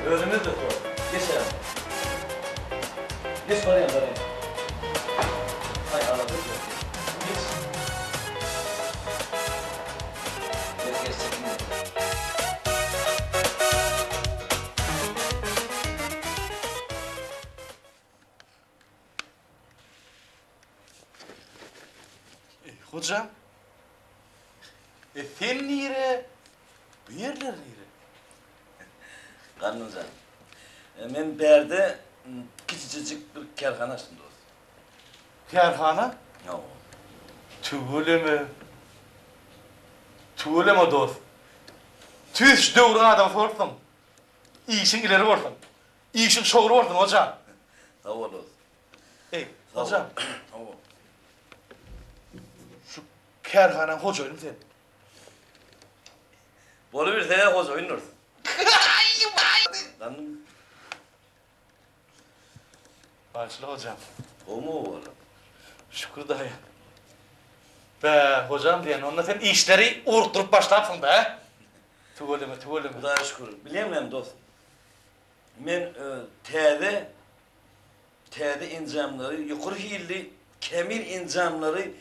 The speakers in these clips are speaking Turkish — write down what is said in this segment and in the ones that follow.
Özümüz de sor. Geç ya. Geç paraya. Hay anladık mı? Geç. Geç çekinme. Hocam. Sen nire? Bu yerler nire? Kanuncan. Men berde küçücük bir kerhana açtım dost. Kerhana? Yo. Tüvele mi dost? Tüş dövrün adam sorsun. İşin ileri olsun. İşin şoğru olsun hocam. Sağ ol dost. Ey Sağ ol. hocam. Sağ ol. Şu kerhana hocayım sen. Bolu bir sene hoş oynuyorsun. Lan Başla hocam. o mu oğlum? Şükür dayı. Be hocam diyen onunla sen işleri uğurtturup başlarsın be. Tüvele mi? Hudağa şükür. Biliyor musun dost? Men TD incamları, yukarı hilli kemir incamları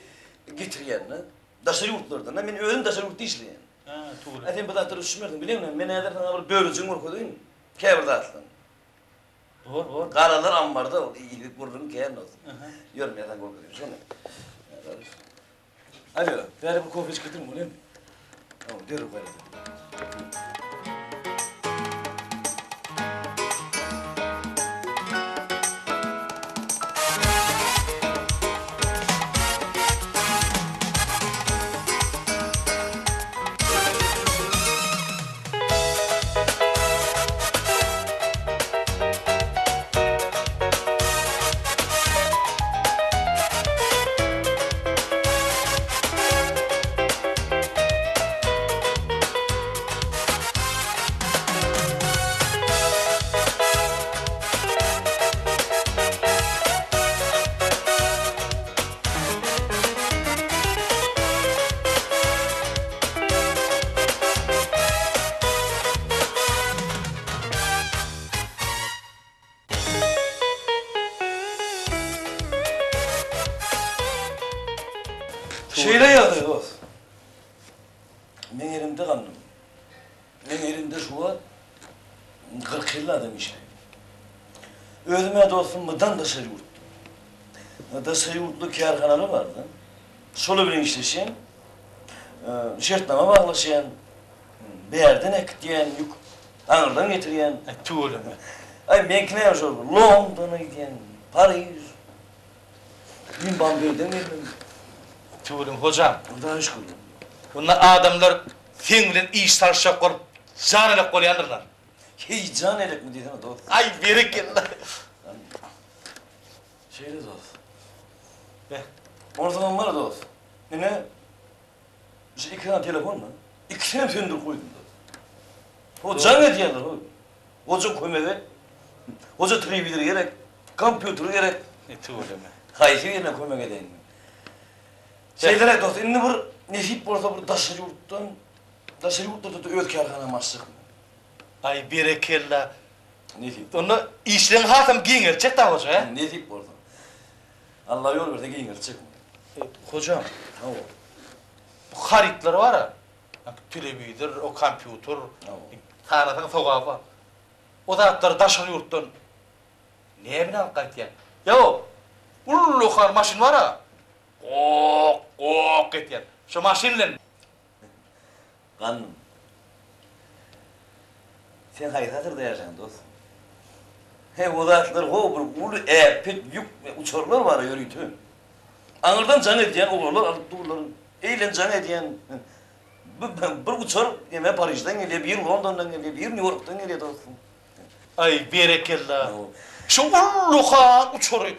getiriyenler. Daşarı yurtlardan. Men özüm daşarı yurtta işleyen. Ha, tüvele. Efendim bu dağıtları üşümürdüm biliyor musun? Men eder sana bir bölücün vurkudun. Kevir dağıtlan. Doğru. Karalar ambarda oldu. İyilik vurdun keyin olsun. Yormayadan korkuyorum. Sonra. Alo, bari bir kofi çıkartır mı oğlum? Tamam, diyorum bari. Şeyle yağdı dost. Men elimde kandım. Men elimde şu var. 40 yıllı adam işte. Özüme dostum mıdan dışarı yurttu. Dışarı yurtlu kârhanalı vardı. Şolu bilen işleşen, şertnama bağlaşan, bir yerden ekleyen, Anırdan getiriyen. Tüvele mi? Ay menkine yaşıyor. London'a giden, Paris. Bin Bambay'den geldim. Tüvele mi hocam? Hudağa şükür. Bunlar adamlar sen bilen iş tartışacak olup canelek koyanırlar. Hiç can elek mi dedin o dost? Ay bereketler. Şeyde dost. Ne? Ortadan var dost. Ne? İşte iki tane telefon mu? İkisini söndür koydum dost. O can ediyorlar o. Hoca kömede, hoca televizyonu gerek, kompütürü gerek. Tüvele mi? Hayır yerine koymak edeyim. Şeylere dost, şimdi bir nesip olsa bir daşarı yurttan da ötkârhana maçlık mı? Ay bereketler. Nesip. Onu işlerin hatam giyin çek daha hoca he? Nesip olsa. Allah yol verse giyin çıkma. Hocam, Tamam. bu haritler var ya. Televizyon, o kompütür, Tamam. tanıtın fotoğrafı. O da atları daşarı yurttan. Neye bine hakikaten? Ya o, ulluğar maşin var ya. Kok etiyen. Şu maşinle. Kanım. Sen hayır hatırda yaşayan dost. He o zatlar o bir ulu pek yük uçarlar var ya yürüytü. Anırdan can ediyen oğullar alıp dururlar. Eğlen can ediyen. Bir uçar yeme Paris'ten geliyor, bir London'dan geliyor, bir New York'tan geliyor dostum. Ay bereketler. Şu ulluğar uçarı.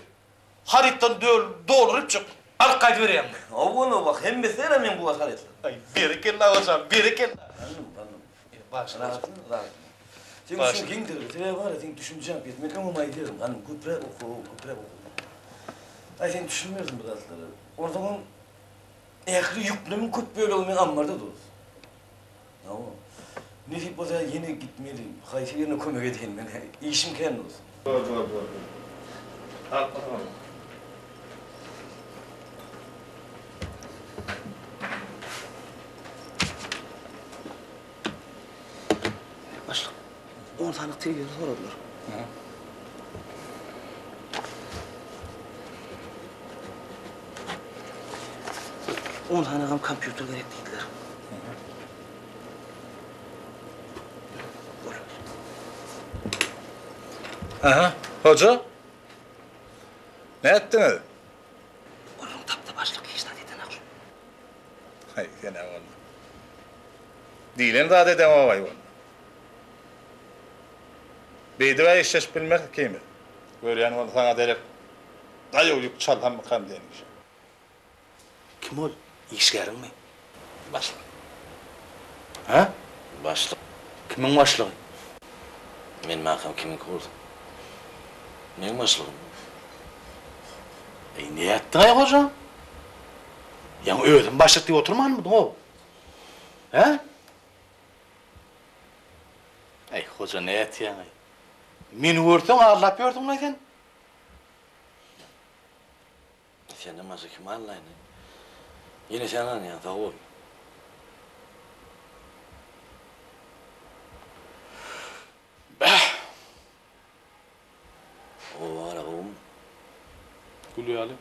Haritten doldurup çık. Al kaydı vereyim. Avunu bak hem mesela ben bu hakaretler. Ay bereketler hocam, bereketler. Anladım. Başla. Rahatın. Sen Başla. düşün kimdir? Sen var ya sen düşüneceğim yetmek ama maydiyorum. Hanım kupre oku. Ay sen düşünmüyorsun bu zatları. O zaman ehli yüklümün kup böyle olmayan ammarda dost. Tamam. Nefip o da yeni gitmeli. Hayfi yerine kömek edeyim ben. İşim kendi olsun. Doğru. Al bakalım. Başla. 10 tane televizyon soradılar. 10 tane kompüter gerekliydiler. Aha, hoca. Ne ettiniz? Oğlum tapta başlık işten dedin akşam. Hay gene oğlum. Dilen daha dedem avay onu. Beydi ve işleş bilmek kimi? Görüyen onu sana derek. Dayı uyup çalhan mı kan demiş. Kim ol? İşgerin mi? Başlık. Ha? Başlık. Kimin başlığı? Men makam kimin kurdu? Neyin başlığım? Ne ettin ay hocam? Yani öğüdün başlık diye oturman mıydın o? He? Ey hoca ne et ya? Min vurdun Allah gördün lan sen. Sen namazı kim Allah'ın? Yine sen an ya, da ol. O var oğlum. Gülüyor Ali.